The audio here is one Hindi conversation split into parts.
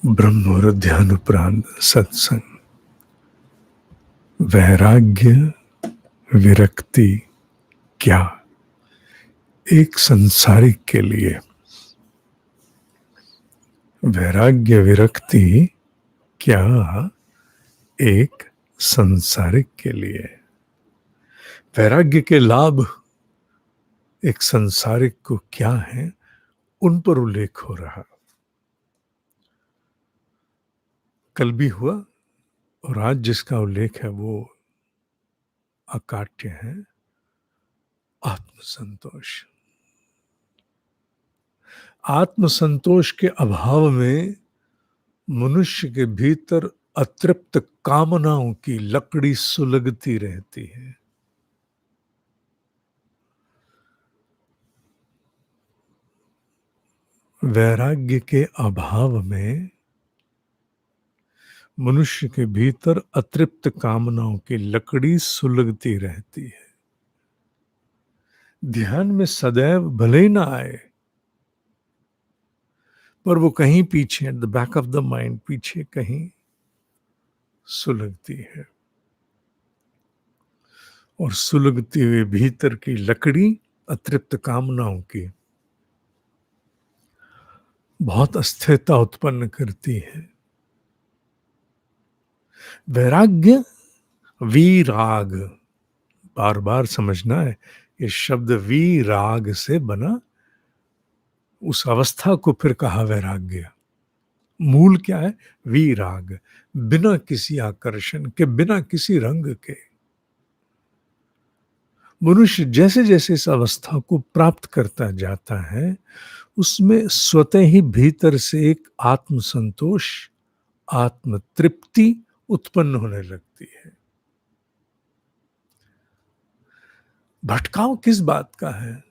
ब्रह्म ध्यान उपरांत सत्संग, वैराग्य विरक्ति क्या एक संसारिक के लिए। वैराग्य विरक्ति क्या एक संसारिक के लिए। वैराग्य के लाभ एक संसारिक को क्या है, उन पर उल्लेख हो रहा। कल भी हुआ और आज जिसका उल्लेख है वो अकाट्य है, आत्मसंतोष। आत्मसंतोष के अभाव में मनुष्य के भीतर अतृप्त कामनाओं की लकड़ी सुलगती रहती है। वैराग्य के अभाव में मनुष्य के भीतर अतृप्त कामनाओं की लकड़ी सुलगती रहती है। ध्यान में सदैव भले ही ना आए, पर वो कहीं पीछे, at the back of the mind, पीछे कहीं सुलगती है। और सुलगती हुई भीतर की लकड़ी अतृप्त कामनाओं की बहुत अस्थिरता उत्पन्न करती है। वैराग्य वीराग, बार बार समझना है, ये शब्द वीराग से बना। उस अवस्था को फिर कहा वैराग्य। मूल क्या है? वीराग, बिना किसी आकर्षण के, बिना किसी रंग के। मनुष्य जैसे जैसे इस अवस्था को प्राप्त करता जाता है, उसमें स्वतः ही भीतर से एक आत्मसंतोष, आत्म तृप्ति उत्पन्न होने लगती है। भटकाव किस बात का है?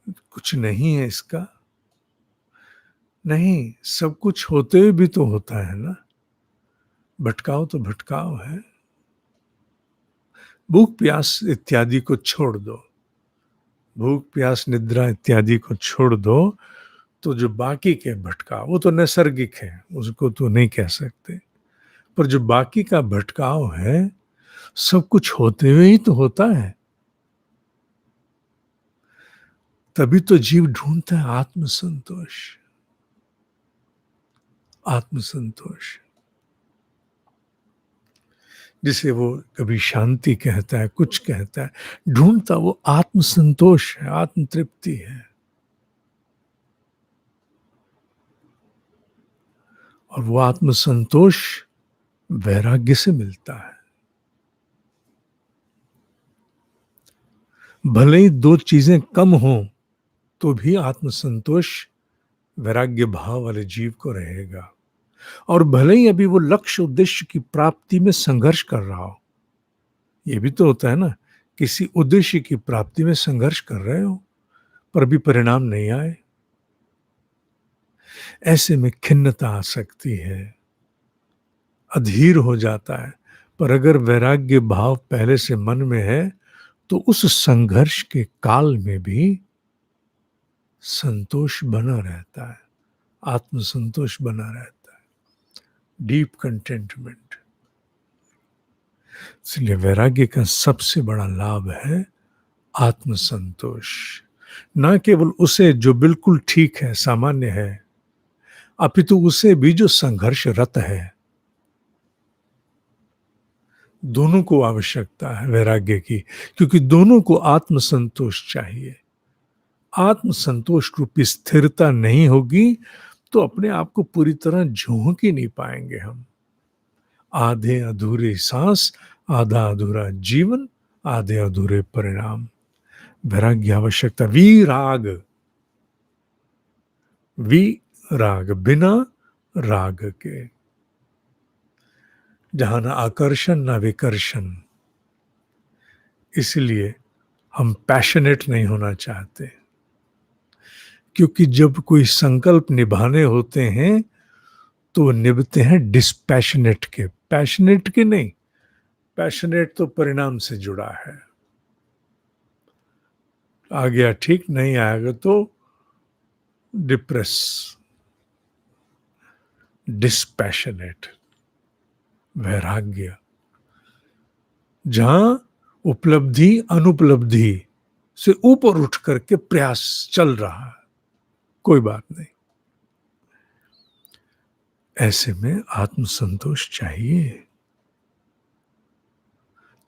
कुछ नहीं है इसका। नहीं, सब कुछ होते हुए भी तो होता है ना। भटकाव तो भटकाव है। भूख प्यास इत्यादि को छोड़ दो, भूख प्यास निद्रा इत्यादि को छोड़ दो, तो जो बाकी के भटकाव वो तो नैसर्गिक है, उसको तो नहीं कह सकते। पर जो बाकी का भटकाव है, सब कुछ होते हुए ही तो होता है। तभी तो जीव ढूंढता है आत्मसंतोष। आत्मसंतोष जिसे वो कभी शांति कहता है, कुछ कहता है, ढूंढता वो आत्मसंतोष है, आत्मतृप्ति है। और वो आत्मसंतोष वैराग्य से मिलता है। भले ही दो चीजें कम हों तो भी आत्मसंतोष वैराग्य भाव वाले जीव को रहेगा। और भले ही अभी वो लक्ष्य उद्देश्य की प्राप्ति में संघर्ष कर रहा हो, ये भी तो होता है ना, किसी उद्देश्य की प्राप्ति में संघर्ष कर रहे हो पर भी परिणाम नहीं आए, ऐसे में खिन्नता आ सकती है, अधीर हो जाता है। पर अगर वैराग्य भाव पहले से मन में है तो उस संघर्ष के काल में भी संतोष बना रहता है, आत्मसंतोष बना रहता है, डीप कंटेंटमेंट। इसलिए वैराग्य का सबसे बड़ा लाभ है आत्मसंतोष। न केवल उसे जो बिल्कुल ठीक है, सामान्य है, अपितु उसे भी जो संघर्षरत है। दोनों को आवश्यकता है वैराग्य की, क्योंकि दोनों को आत्मसंतोष चाहिए। आत्मसंतोष रूपी स्थिरता नहीं होगी तो अपने आप को पूरी तरह झोंक ही नहीं पाएंगे हम। आधे अधूरे सांस, आधा अधूरा जीवन, आधे अधूरे परिणाम। वैराग्य आवश्यकता। वीराग, वीराग, बिना राग के, जहां ना आकर्षण ना विकर्षण। इसलिए हम पैशनेट नहीं होना चाहते, क्योंकि जब कोई संकल्प निभाने होते हैं तो निभते हैं डिस्पैशनेट के, पैशनेट के नहीं। पैशनेट तो परिणाम से जुड़ा है, आ गया ठीक, नहीं आएगा तो डिप्रेस, डिस्पैशनेट, वैराग्य, जहां उपलब्धि अनुपलब्धि से ऊपर उठ करके प्रयास चल रहा है, कोई बात नहीं। ऐसे में आत्मसंतोष चाहिए।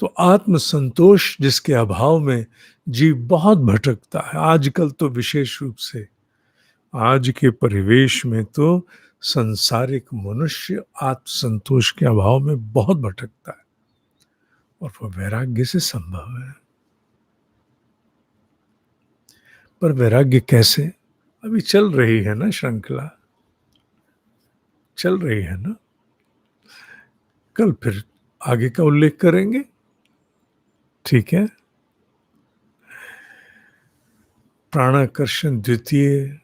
तो आत्मसंतोष जिसके अभाव में जीव बहुत भटकता है, आजकल तो विशेष रूप से आज के परिवेश में तो संसारिक मनुष्य आत्मसंतोष के अभाव में बहुत भटकता है, और वह वैराग्य से संभव है। पर वैराग्य कैसे? अभी चल रही है ना श्रृंखला, चल रही है ना, कल फिर आगे का उल्लेख करेंगे, ठीक है। प्राणाकर्षण द्वितीय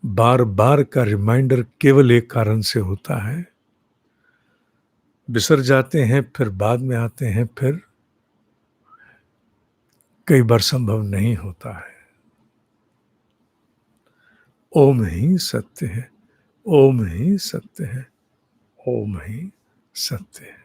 बार बार का रिमाइंडर केवल एक कारण से होता है, बिसर जाते हैं, फिर बाद में आते हैं, फिर कई बार संभव नहीं होता है। ओम ही सत्य है, ओम ही सत्य है, ओम ही सत्य है।